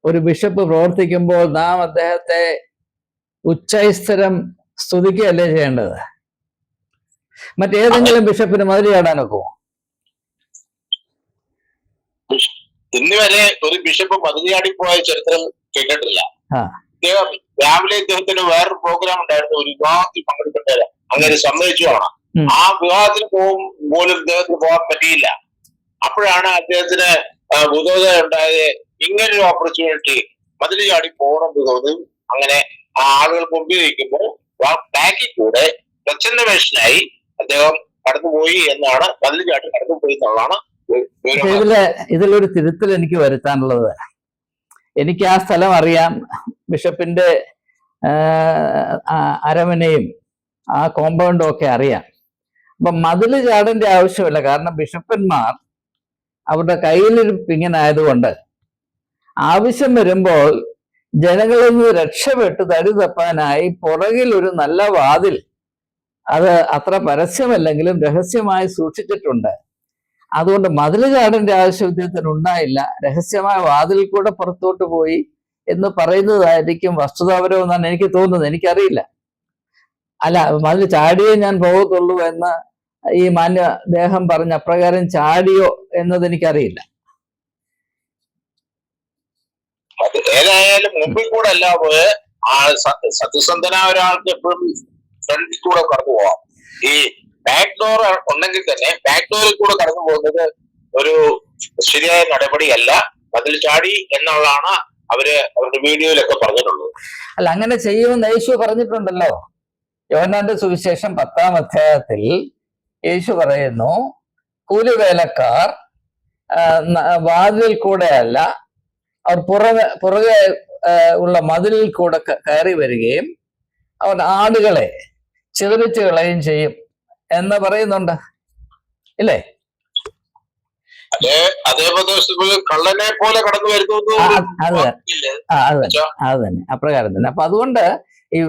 ഒരു ബിഷപ്പ് പ്രവർത്തിക്കുമ്പോൾ നാം അദ്ദേഹത്തെ ഉച്ചൈസ്തരം സ്തുതിക്കുകയല്ലേ ചെയ്യേണ്ടത്? മറ്റേതെങ്കിലും ബിഷപ്പിന് മതിൽ ചാടാനൊക്കുമോ? ഇന്ന് വരെ ഒരു ബിഷപ്പ് മതിൽ ചാടിപ്പോയ ചരിത്രം കേട്ടിട്ടില്ല. ഇദ്ദേഹം രാവിലെ ഇദ്ദേഹത്തിന് വേറൊരു പ്രോഗ്രാം ഉണ്ടായിരുന്നു, ഒരു വിവാഹത്തിൽ പങ്കെടുക്കേണ്ടത്. അങ്ങനെ സമ്മതിച്ചു ആണ്. ആ വിവാഹത്തിന് പോലും ഇദ്ദേഹത്തിന് പോകാൻ പറ്റിയില്ല. അപ്പോഴാണ് അദ്ദേഹത്തിന് ബുധോദയം ഉണ്ടായത്. ഇങ്ങനൊരു ഓപ്പർച്യൂണിറ്റി മതിൽ ചാടി പോകണമെന്ന് തോന്നി. അങ്ങനെ ആളുകൾ മുമ്പിൽ നിൽക്കുമ്പോൾ ബാക്കിൽ കൂടെ പ്രച്ഛന്നവേഷനായി അദ്ദേഹം കടന്നുപോയി എന്നാണ്, മതിൽ ചാടി കടന്നുപോയി എന്നുള്ളതാണ്. ഇതിലൊരു തിരുത്തൽ എനിക്ക് വരുത്താനുള്ളത്. എനിക്ക് ആ സ്ഥലം അറിയാം, ബിഷപ്പിന്റെ അരമനയും ആ കോമ്പൗണ്ടും ഒക്കെ അറിയാം. അപ്പൊ മതില് ചാടേണ്ട ആവശ്യമില്ല. കാരണം ബിഷപ്പന്മാർ അവരുടെ കയ്യിലിരിപ്പ് ഇങ്ങനെ ആയതുകൊണ്ട് ആവശ്യം വരുമ്പോൾ ജനങ്ങളിൽ നിന്ന് രക്ഷപ്പെട്ട് തടി തപ്പാനായി പുറകിൽ ഒരു നല്ല വാതിൽ, അത് അത്ര പരസ്യമല്ലെങ്കിലും രഹസ്യമായി സൂക്ഷിച്ചിട്ടുണ്ട്. അതുകൊണ്ട് മതില് ചാടേണ്ട ആവശ്യം ഇദ്ദേഹത്തിന് ഉണ്ടായില്ല. രഹസ്യമായ വാതിലിൽ കൂടെ പുറത്തോട്ട് പോയി എന്ന് പറയുന്നതായിരിക്കും വസ്തുതാപരമെന്നാണ് എനിക്ക് തോന്നുന്നത്. എനിക്കറിയില്ല. അല്ല, മതിൽ ചാടിയേ ഞാൻ പോകത്തുള്ളൂ എന്ന് ഈ മാന്യ ദേഹം പറഞ്ഞ അപ്രകാരം ചാടിയോ എന്നത് എനിക്കറിയില്ല. ഏതായാലും മുമ്പിൽ കൂടെ അല്ല പോയെ, സത്യസന്ധനായ ഒരാൾക്ക് എപ്പോഴും ഫ്രണ്ടിൽ കൂടെ കടന്നു പോവാം. ഈ ബാക്ക് ഡോർ ഉണ്ടെങ്കിൽ തന്നെ ബാക്ക് ഡോറിൽ കൂടെ കടന്നു പോകുന്നത് ഒരു ശരിയായ നടപടിയല്ല. മതിൽ ചാടി എന്നുള്ളതാണ് അവരുടെ വീഡിയോയിലൊക്കെ പറഞ്ഞിട്ടുള്ളത്. അല്ല, അങ്ങനെ ചെയ്യുമെന്ന് യേശു പറഞ്ഞിട്ടുണ്ടല്ലോ. യോഹന്നാന്റെ സുവിശേഷം 10-ാം അധ്യായത്തിൽ യേശു പറയുന്നു, കൂലിവേലക്കാർ വാതിലിൽ കൂടെ അല്ല, അവർ പുറകെ ഉള്ള മതിലിൽ കൂടെ കയറി വരികയും അവർ ആടുകളെ ചിതറിച്ച് കളയുകയും ചെയ്യും എന്ന് പറയുന്നുണ്ട്, ഇല്ലേ? കള്ളനെ പോലെ കടന്നു വരുന്നു. അത് തന്നെ, അപ്രകാരം തന്നെ. അപ്പൊ അതുകൊണ്ട് ഈ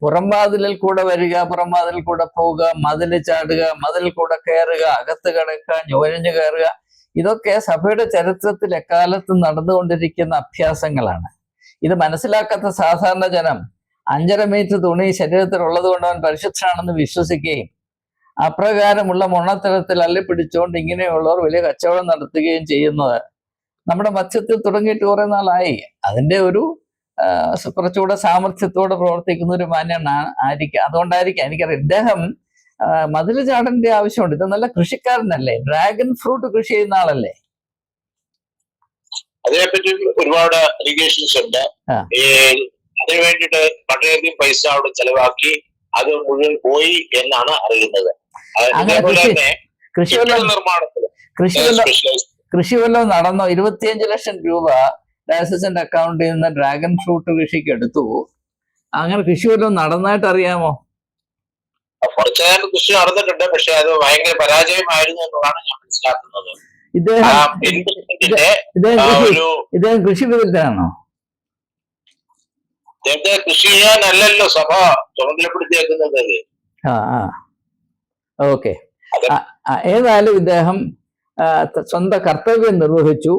പുറംവാതിലിൽ കൂടെ വരിക, പുറംവാതിലിൽ കൂടെ പോവുക, മതില് ചാടുക, മതിലിൽ കൂടെ കയറുക, അകത്ത് കിടക്കുക, ഞൊഴഞ്ഞു കയറുക, ഇതൊക്കെ സഭയുടെ ചരിത്രത്തിൽ എക്കാലത്തും നടന്നുകൊണ്ടിരിക്കുന്ന അഭ്യാസങ്ങളാണ്. ഇത് മനസ്സിലാക്കാത്ത സാധാരണ ജനം 5.5 മീറ്റർ തുണി ശരീരത്തിലുള്ളത് കൊണ്ട് അവൻ പരിശുദ്ധനാണെന്ന് വിശ്വസിക്കുകയും അപ്രകാരമുള്ള മൊണ്ണത്തരത്തിൽ അള്ളിപ്പിടിച്ചുകൊണ്ട് ഇങ്ങനെയുള്ളവർ വലിയ കച്ചവടം നടത്തുകയും ചെയ്യുന്നത് നമ്മുടെ മധ്യത്തിൽ തുടങ്ങിയിട്ട് കുറെ നാളായി. അതിന്റെ ഒരു കുറച്ചുകൂടെ സാമർഥ്യത്തോടെ പ്രവർത്തിക്കുന്ന ഒരു മാന്യനാണ് അതുകൊണ്ടായിരിക്കാം എനിക്കറിയാം ഇദ്ദേഹം മതില് ചാടേണ്ട ആവശ്യമുണ്ട്. ഇത് നല്ല കൃഷിക്കാരനല്ലേ, ഡ്രാഗൺ ഫ്രൂട്ട് കൃഷി ചെയ്യുന്ന ആളല്ലേ. അതിനെപ്പറ്റി ഒരുപാട് അലിഗേഷൻസ് ഉണ്ട്. അതിനു വേണ്ടിയിട്ട് വളരെയധികം പൈസ അവിടെ ചെലവാക്കി അത് മുഴുവൻ പോയി എന്നാണ് അറിയുന്നത്. കൃഷി വല്ലതും നടന്നോ? 25 ലക്ഷം രൂപ ഡയസസിന്റെ അക്കൗണ്ടിൽ നിന്ന് ഡ്രാഗൺ ഫ്രൂട്ട് കൃഷിക്ക് എടുത്തു. അങ്ങനെ കൃഷി വല്ലതും നടന്നായിട്ട് അറിയാമോ? കുറച്ചേരം കൃഷി നടന്നിട്ടുണ്ട്, പക്ഷെ അത് ഭയങ്കര പരാജയമായിരുന്നു എന്നുള്ളതാണ് ഞാൻ മനസ്സിലാക്കുന്നത്. ഇദ്ദേഹം കൃഷി വിദഗ്ധനാണോ? കൃഷി ചെയ്യാനല്ലല്ലോ സഭ ചുമതലപ്പെടുത്തിയേക്കുന്നത്. ഓക്കെ. ഏതായാലും ഇദ്ദേഹം സ്വന്തം കർത്തവ്യം നിർവഹിച്ചു.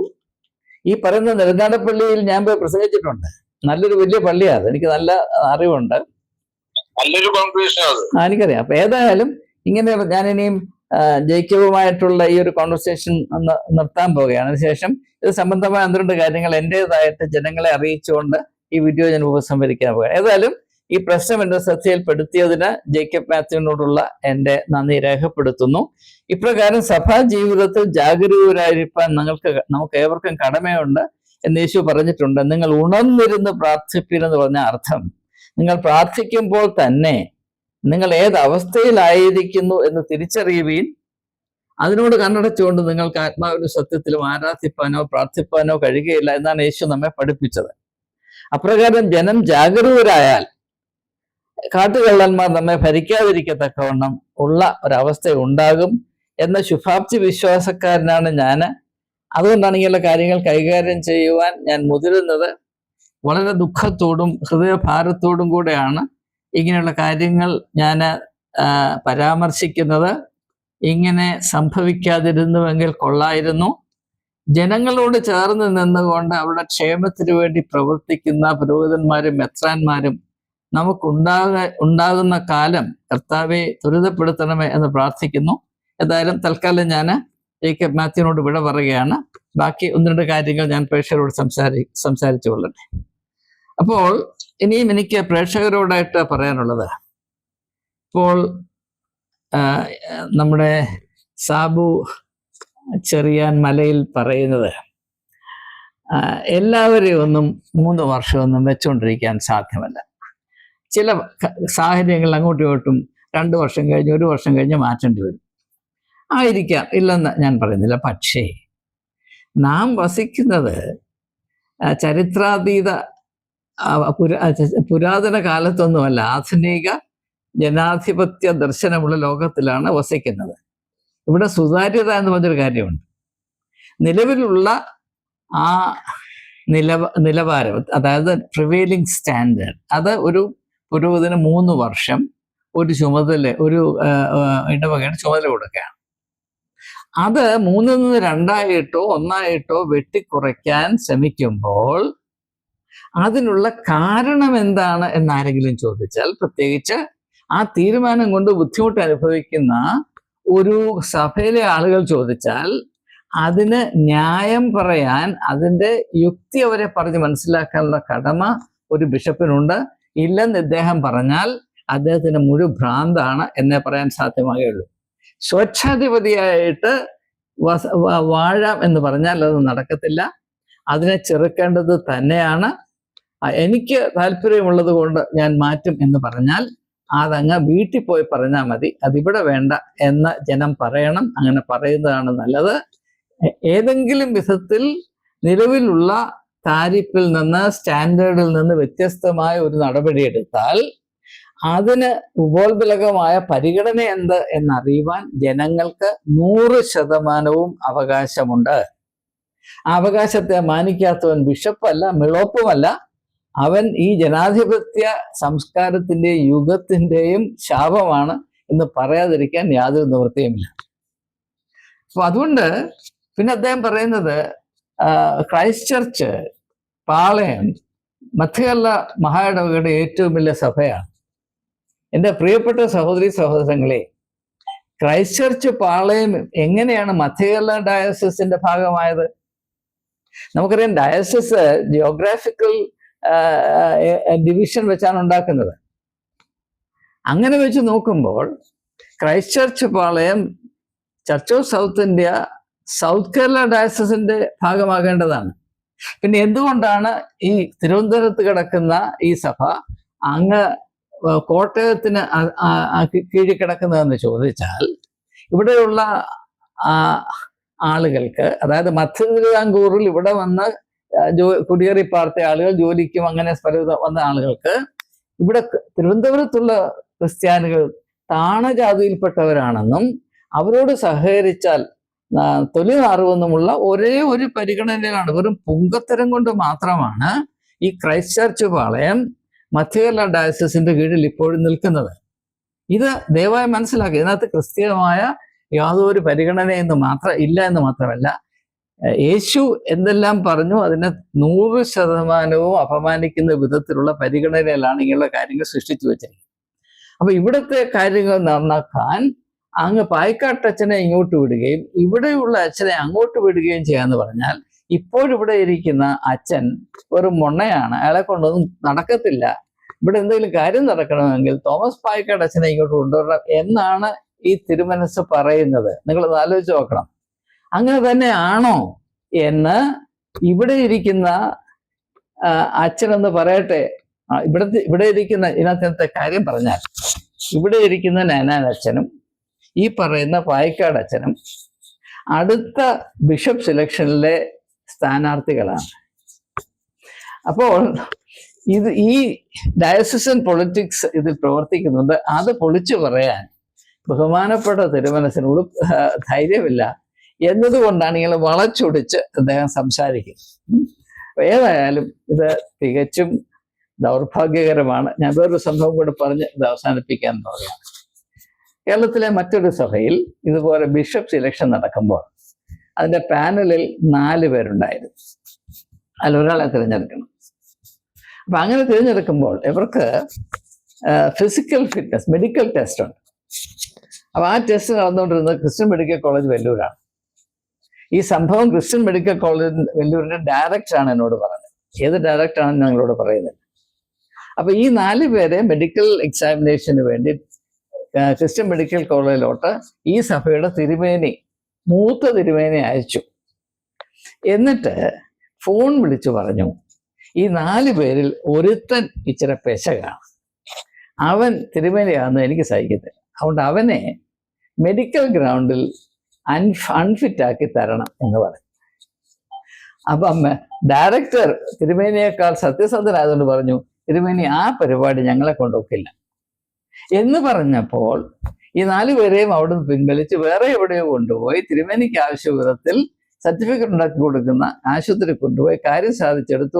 ഈ പറയുന്ന നെടുങ്ങാടപ്പള്ളിയിൽ ഞാൻ പോയി പ്രസംഗിച്ചിട്ടുണ്ട്. നല്ലൊരു വലിയ പള്ളിയാണ്, എനിക്ക് നല്ല അറിവുണ്ട്, നല്ലൊരു കോൺട്രിബ്യൂഷൻ. എനിക്കറിയാം. അപ്പൊ ഏതായാലും ഇങ്ങനെ ഞാനിനിയും ജേക്കബുമായിട്ടുള്ള ഈ ഒരു കോൺവെർസേഷൻ നിർത്താൻ പോവുകയാണ്. അതിനുശേഷം ഇത് സംബന്ധമായ 12 കാര്യങ്ങൾ എൻ്റെതായിട്ട് ജനങ്ങളെ അറിയിച്ചുകൊണ്ട് ഈ വീഡിയോ ഞാൻ ഉപസംഹരിക്കാൻ പോവുകയാണ്. ഏതായാലും ഈ പ്രശ്നം എന്റെ ശ്രദ്ധയിൽപ്പെടുത്തിയതിന് ജേക്കബ് മാത്യുവിനോടുള്ള എൻ്റെ നന്ദി രേഖപ്പെടുത്തുന്നു. ഇപ്രകാരം സഭാ ജീവിതത്തിൽ ജാഗരൂകരായിരിക്കാൻ നമുക്ക് ഏവർക്കും കടമയുണ്ട് എന്ന് യേശു പറഞ്ഞിട്ടുണ്ട്. നിങ്ങൾ ഉണർന്നിരുന്ന് പ്രാർത്ഥിപ്പിനെന്ന് പറഞ്ഞ അർത്ഥം, നിങ്ങൾ പ്രാർത്ഥിക്കുമ്പോൾ തന്നെ നിങ്ങൾ ഏത് അവസ്ഥയിലായിരിക്കുന്നു എന്ന് തിരിച്ചറിയുവീൻ. അതിനോട് കണ്ണടച്ചുകൊണ്ട് നിങ്ങൾക്ക് ആത്മാവിലും സത്യത്തിലും ആരാധിപ്പാനോ പ്രാർത്ഥിപ്പാനോ കഴിയുകയില്ല എന്നാണ് യേശു നമ്മെ പഠിപ്പിച്ചത്. അപ്രകാരം ജനം ജാഗരൂകരായാൽ കാട്ടുകള്ളന്മാർ നമ്മെ ഭരിക്കാതിരിക്കത്തക്കവണ്ണം ഉള്ള ഒരവസ്ഥ ഉണ്ടാകും എന്ന ശുഭാപ്തി വിശ്വാസക്കാരനാണ് ഞാൻ. അതുകൊണ്ടാണ് ഇങ്ങനെയുള്ള കാര്യങ്ങൾ കൈകാര്യം ചെയ്യുവാൻ ഞാൻ മുതിരുന്നത്. വളരെ ദുഃഖത്തോടും ഹൃദയഭാരത്തോടും കൂടെയാണ് ഇങ്ങനെയുള്ള കാര്യങ്ങൾ ഞാൻ പരാമർശിക്കുന്നത്. ഇങ്ങനെ സംഭവിക്കാതിരുന്നുവെങ്കിൽ കൊള്ളായിരുന്നു. ജനങ്ങളോട് ചേർന്ന് നിന്നുകൊണ്ട് അവരുടെ ക്ഷേമത്തിനു വേണ്ടി പ്രവർത്തിക്കുന്ന പുരോഹിതന്മാരും മെത്രാന്മാരും ഉണ്ടാകുന്ന കാലം കർത്താവെ ത്വരിതപ്പെടുത്തണമേ എന്ന് പ്രാർത്ഥിക്കുന്നു. ഏതായാലും തൽക്കാലം ഞാൻ ജേക്കബ് മാത്യുവിനോട് വിട പറയുകയാണ്. ബാക്കി 1-2 കാര്യങ്ങൾ ഞാൻ പ്രേക്ഷകരോട് സംസാരിച്ചു കൊള്ളട്ടെ. അപ്പോൾ ഇനിയും എനിക്ക് പ്രേക്ഷകരോടായിട്ട് പറയാനുള്ളത്, ഇപ്പോൾ നമ്മുടെ സാബു ചെറിയാൻ മലയിൽ പറയുന്നത് എല്ലാവരെയും ഒന്നും 3 വർഷമൊന്നും വെച്ചുകൊണ്ടിരിക്കാൻ സാധ്യമല്ല. ചില സാഹചര്യങ്ങൾ അങ്ങോട്ടും ഇങ്ങോട്ടും 2 വർഷം കഴിഞ്ഞ് 1 വർഷം കഴിഞ്ഞ് മാറ്റേണ്ടി വരും. ആയിരിക്കാം, ഇല്ലെന്ന് ഞാൻ പറയുന്നില്ല. പക്ഷേ നാം വസിക്കുന്നത് ചരിത്രാതീത പുരാതന കാലത്തൊന്നുമല്ല, ആധുനിക ജനാധിപത്യ ദർശനമുള്ള ലോകത്തിലാണ് വസിക്കുന്നത്. ഇവിടെ സുതാര്യത എന്ന് പറഞ്ഞൊരു കാര്യമുണ്ട്. നിലവിലുള്ള ആ നിലവാരം, അതായത് പ്രിവെയിലിംഗ് സ്റ്റാൻഡേർഡ്, അത് ഒരു പുരോഹിതന് 3 വർഷം ഒരു ഇടവകയുടെ ചുമതല കൊടുക്കുകയാണ്. അത് 3-ൽ നിന്ന് 2ആയിട്ടോ 1ആയിട്ടോ വെട്ടിക്കുറയ്ക്കാൻ ശ്രമിക്കുമ്പോൾ അതിനുള്ള കാരണം എന്താണ് എന്നാരെങ്കിലും ചോദിച്ചാൽ, പ്രത്യേകിച്ച് ആ തീരുമാനം കൊണ്ട് ബുദ്ധിമുട്ട് അനുഭവിക്കുന്ന ഒരു സഭയിലെ ആളുകൾ ചോദിച്ചാൽ അതിന് ന്യായം പറയാൻ, അതിൻ്റെ യുക്തി അവരെ പറഞ്ഞ് മനസ്സിലാക്കാനുള്ള കടമ ഒരു ബിഷപ്പിനുണ്ട്. ഇല്ലെന്ന് ഇദ്ദേഹം പറഞ്ഞാൽ അദ്ദേഹത്തിന് മുഴു ഭ്രാന്താണ് എന്നേ പറയാൻ സാധ്യമാകുകയുള്ളൂ. സ്വച്ഛാധിപതിയായിട്ട് വാഴാം എന്ന് പറഞ്ഞാൽ അത് നടക്കത്തില്ല. അതിനെ ചെറുക്കേണ്ടത് തന്നെയാണ്. എനിക്ക് താല്പര്യമുള്ളത് കൊണ്ട് ഞാൻ മാറ്റും എന്ന് പറഞ്ഞാൽ അതങ്ങ് വീട്ടിൽ പോയി പറഞ്ഞാൽ മതി, അതിവിടെ വേണ്ട എന്ന് ജനം പറയണം. അങ്ങനെ പറയുന്നതാണ് നല്ലത്. ഏതെങ്കിലും വിധത്തിൽ നിലവിലുള്ള താരിഫിൽ നിന്ന്, സ്റ്റാൻഡേർഡിൽ നിന്ന് വ്യത്യസ്തമായ ഒരു നടപടിയെടുത്താൽ അതിന് ഉപോത്ബലകമായ പരിഗണന എന്ത് എന്നറിയുവാൻ ജനങ്ങൾക്ക് 100% അവകാശമുണ്ട്. ആ അവകാശത്തെ മാനിക്കാത്തവൻ ബിഷപ്പല്ല, മിളോപ്പുമല്ല. അവൻ ഈ ജനാധിപത്യ സംസ്കാരത്തിൻ്റെയും യുഗത്തിൻ്റെയും ശാപമാണ് എന്ന് പറയാതിരിക്കാൻ യാതൊരു നിവൃത്തിയുമില്ല. അപ്പൊ അതുകൊണ്ട് പിന്നെ അദ്ദേഹം പറയുന്നത് ക്രൈസ്റ്റ് ചർച്ച് പാളയം മധ്യകേരള മഹായിടവകയുടെ ഏറ്റവും വലിയ സഭയാണ്. എൻ്റെ പ്രിയപ്പെട്ട സഹോദരി സഹോദരങ്ങളെ, ക്രൈസ്റ്റ് ചർച്ച് പാളയം എങ്ങനെയാണ് മധ്യകേരള ഡയസിന്റെ ഭാഗമായത്? നമുക്കറിയാം, ഡയസിസ് ജിയോഗ്രാഫിക്കൽ ഡിവിഷൻ വെച്ചാണ് ഉണ്ടാക്കുന്നത്. അങ്ങനെ വെച്ച് നോക്കുമ്പോൾ Christ church Palayam church of South India South Kerala ഡയസിന്റെ ഭാഗമാകേണ്ടതാണ്. പിന്നെ എന്തുകൊണ്ടാണ് ഈ തിരുവനന്തപുരത്ത് കിടക്കുന്ന ഈ സഭ അങ്ങ് കോട്ടയത്തിന് കീഴിൽ കിടക്കുന്നതെന്ന് ചോദിച്ചാൽ, ഇവിടെയുള്ള ആളുകൾക്ക്, അതായത് മധ്യ തിരുവിതാംകൂറിൽ ഇവിടെ വന്ന് കുടിയേറി പാർത്ത ആളുകൾ, ജോലിക്കും അങ്ങനെ വന്ന ആളുകൾക്ക് ഇവിടെ തിരുവനന്തപുരത്തുള്ള ക്രിസ്ത്യാനികൾ താണജാതിയിൽപ്പെട്ടവരാണെന്നും അവരോട് സഹകരിച്ചാൽ തൊലി നാറുമെന്നുമുള്ള ഒരേ ഒരു പരിഗണനയിലാണ്, വെറും പുങ്കത്തരം കൊണ്ട് മാത്രമാണ് ഈ ക്രൈസ്റ്റ് ചർച്ച് പാളയം മധ്യകേരള ഡയസിന്റെ കീഴിൽ ഇപ്പോഴും നിൽക്കുന്നത്. ഇത് ദയവായി മനസ്സിലാക്കുക. ഇതിനകത്ത് ക്രിസ്തീയമായ യാതൊരു പരിഗണനയെന്ന് ഇല്ല എന്ന് മാത്രമല്ല, യേശു എന്തെല്ലാം പറഞ്ഞു അതിനെ 100% അപമാനിക്കുന്ന വിധത്തിലുള്ള പരിഗണനയിലാണ് ഇങ്ങനെയുള്ള കാര്യങ്ങൾ സൃഷ്ടിച്ചു വെച്ചിരിക്കുന്നത്. അപ്പൊ ഇവിടുത്തെ കാര്യങ്ങൾ നന്നാക്കാൻ അങ്ങ് പായിക്കാട്ടച്ഛനെ ഇങ്ങോട്ട് വിടുകയും ഇവിടെയുള്ള അച്ഛനെ അങ്ങോട്ട് വിടുകയും ചെയ്യാന്ന് പറഞ്ഞാൽ, ഇപ്പോഴിവിടെ ഇരിക്കുന്ന അച്ഛൻ ഒരു മൊണ്ണയാണ്, അയാളെ കൊണ്ടൊന്നും നടക്കത്തില്ല. ഇവിടെ എന്തെങ്കിലും കാര്യം നടക്കണമെങ്കിൽ തോമസ് പായിക്കാട് അച്ഛനെ ഇങ്ങോട്ട് കൊണ്ടുവരണം എന്നാണ് ഈ തിരുമനസ് പറയുന്നത്. നിങ്ങളത് ആലോചിച്ച് നോക്കണം. അങ്ങനെ തന്നെയാണോ എന്ന് ഇവിടെ ഇരിക്കുന്ന അച്ഛനെന്ന് പറയട്ടെ. ഇവിടെ ഇരിക്കുന്ന ഇതിനകത്തെ കാര്യം പറഞ്ഞാൽ, ഇവിടെ ഇരിക്കുന്ന നാനാൻ അച്ഛനും ഈ പറയുന്ന പായിക്കാട് അച്ഛനും അടുത്ത ബിഷപ്പ് സെലക്ഷനിലെ സ്ഥാനാർത്ഥികളാണ്. അപ്പോൾ ഈ ഡയസിസൻ പൊളിറ്റിക്സ് ഇതിൽ പ്രവർത്തിക്കുന്നുണ്ട്. അത് പൊളിച്ചു പറയാൻ ബഹുമാനപ്പെട്ട തിരുമനസിന് ധൈര്യമില്ല എന്നതുകൊണ്ടാണ് ഇങ്ങനെ വളച്ചൊടിച്ച് അദ്ദേഹം സംസാരിക്കുന്നത്. ഏതായാലും ഇത് തികച്ചും ദൗർഭാഗ്യകരമാണ്. ഞാൻ വേറൊരു സംഭവം കൂടെ പറഞ്ഞ് ഇത് അവസാനിപ്പിക്കാൻ പറയുകയാണ്. കേരളത്തിലെ മറ്റൊരു സഭയിൽ ഇതുപോലെ ബിഷപ്പ് ഇലക്ഷൻ നടക്കുമ്പോൾ അതിൻ്റെ പാനലിൽ 4 പേരുണ്ടായിരുന്നു. അതിലൊരാളെ തിരഞ്ഞെടുക്കണം. അപ്പം അങ്ങനെ തിരഞ്ഞെടുക്കുമ്പോൾ ഇവർക്ക് ഫിസിക്കൽ ഫിറ്റ്നസ് മെഡിക്കൽ ടെസ്റ്റ് ഉണ്ട്. അപ്പോൾ ആ ടെസ്റ്റ് നടന്നുകൊണ്ടിരുന്നത് ക്രിസ്ത്യൻ മെഡിക്കൽ കോളേജ് വെല്ലൂരാണ്. ഈ സംഭവം ക്രിസ്ത്യൻ മെഡിക്കൽ കോളേജ് വെല്ലൂരിൻ്റെ ഡയറക്ടറാണ് എന്നോട് പറഞ്ഞത്. ഏത് ഡയറക്ടറാണെന്ന് ഞങ്ങളോട് പറയുന്നത്. അപ്പൊ ഈ 4 പേരെ മെഡിക്കൽ എക്സാമിനേഷന് വേണ്ടി ക്രിസ്ത്യൻ മെഡിക്കൽ കോളേജിലോട്ട് ഈ സഭയുടെ മൂത്ത തിരുമേനി അയച്ചു. എന്നിട്ട് ഫോൺ വിളിച്ചു പറഞ്ഞു, ഈ 4 പേരിൽ ഒരുത്തൻ ഇച്ചിരി പെശകാണ്, അവൻ തിരുമേനിയാണെന്ന് എനിക്ക് സഹിക്കത്തില്ല, അതുകൊണ്ട് അവനെ മെഡിക്കൽ ഗ്രൗണ്ടിൽ അൺഫിറ്റാക്കി തരണം എന്ന് പറഞ്ഞു. അപ്പം ഡയറക്ടർ തിരുമേനിയേക്കാൾ സത്യസന്ധനായതുകൊണ്ട് പറഞ്ഞു, തിരുമേനി ആ പരിപാടി ഞങ്ങളെ കൊണ്ടൊക്കില്ല എന്ന് പറഞ്ഞപ്പോൾ ഈ 4 പേരെയും അവിടുന്ന് പിൻവലിച്ച് വേറെ എവിടെയോ കൊണ്ടുപോയി തിരുമേനിക്ക് ആവശ്യ വിധത്തിൽ സർട്ടിഫിക്കറ്റ് ഉണ്ടാക്കി കൊടുക്കുന്ന ആശുപത്രി കൊണ്ടുപോയി കാര്യം സാധിച്ചെടുത്തു.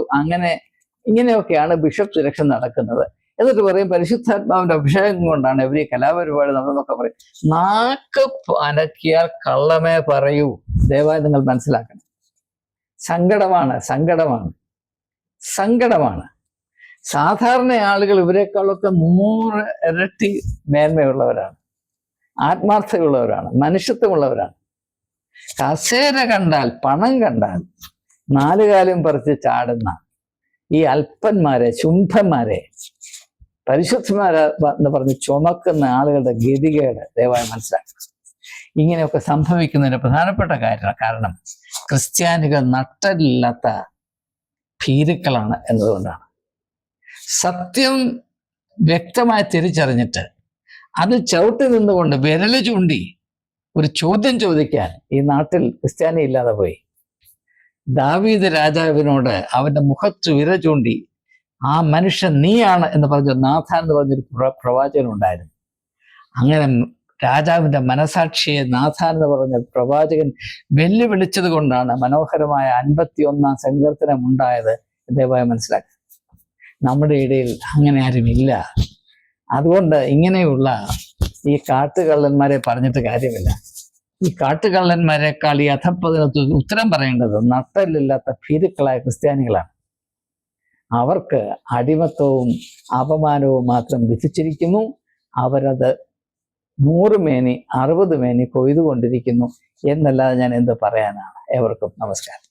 ഇങ്ങനെയൊക്കെയാണ് ബിഷപ്പ് സെലക്ഷൻ നടക്കുന്നത്. എന്നിട്ട് പറയും പരിശുദ്ധാത്മാവിന്റെ അഭിഷേകം കൊണ്ടാണ് ഇവർ ഈ കലാപരിപാടി നടന്നതൊക്കെ പറയും. നാക്ക് അനക്കിയാൽ കള്ളമേ പറയൂ. ദയവായി നിങ്ങൾ മനസ്സിലാക്കണം. സങ്കടമാണ്. സാധാരണ ആളുകൾ ഇവരെക്കാളൊക്കെ 100 ഇരട്ടി മേന്മയുള്ളവരാണ്, ആത്മാർത്ഥതയുള്ളവരാണ്, മനുഷ്യത്വമുള്ളവരാണ്. കസേര കണ്ടാൽ, പണം കണ്ടാൽ 4 കാലും പറിച്ച് ചാടുന്ന ഈ അല്പന്മാരെ, ശുംഭന്മാരെ പരിശുദ്ധന്മാരെ എന്ന് പറഞ്ഞ് ചുമക്കുന്ന ആളുകളുടെ ഗതികേട് ദയവായി മനസ്സിലാക്കണം. ഇങ്ങനെയൊക്കെ സംഭവിക്കുന്നതിന് പ്രധാനപ്പെട്ട കാരണം ക്രിസ്ത്യാനികൾ നട്ടലില്ലാത്ത ഭീരുക്കളാണ് എന്നതുകൊണ്ടാണ്. സത്യം വ്യക്തമായി തിരിച്ചറിഞ്ഞിട്ട് അത് ചവിട്ടി നിന്നുകൊണ്ട് വിരല് ചൂണ്ടി ഒരു ചോദ്യം ചോദിക്കാൻ ഈ നാട്ടിൽ ക്രിസ്ത്യാനി ഇല്ലാതെ പോയി. ദാവീദ് രാജാവിനോട് അവന്റെ മുഖത്ത് വിരൽ ചൂണ്ടി ആ മനുഷ്യൻ നീയാണ് എന്ന് പറഞ്ഞ നാഥാൻ എന്ന് പറഞ്ഞൊരു പ്രവാചകൻ ഉണ്ടായിരുന്നു. അങ്ങനെ രാജാവിന്റെ മനസാക്ഷിയെ നാഥാൻ എന്ന് പറഞ്ഞ പ്രവാചകൻ വെല്ലുവിളിച്ചത് കൊണ്ടാണ് മനോഹരമായ 51-ാം സങ്കീർത്തനം ഉണ്ടായത്. ദയവായി മനസ്സിലാക്കുക. നമ്മുടെ ഇടയിൽ അങ്ങനെ ആരുമില്ല. അതുകൊണ്ട് ഇങ്ങനെയുള്ള ഈ കാട്ടുകള്ളന്മാരെ പറഞ്ഞിട്ട് കാര്യമില്ല. ഈ കാട്ടുകള്ളന്മാരെക്കാൾ ഈ അധപ്പതിനകത്ത് ഉത്തരം പറയേണ്ടത് നട്ടലില്ലാത്ത ഭീരുക്കളായ ക്രിസ്ത്യാനികളാണ്. അവർക്ക് അടിമത്വവും അപമാനവും മാത്രം വിധിച്ചിരിക്കുന്നു. അവരത് 100 മേനി 60 മേനി കൊയ്തുകൊണ്ടിരിക്കുന്നു എന്നല്ലാതെ ഞാൻ എന്ത് പറയാനാണ്. ഏവർക്കും നമസ്കാരം.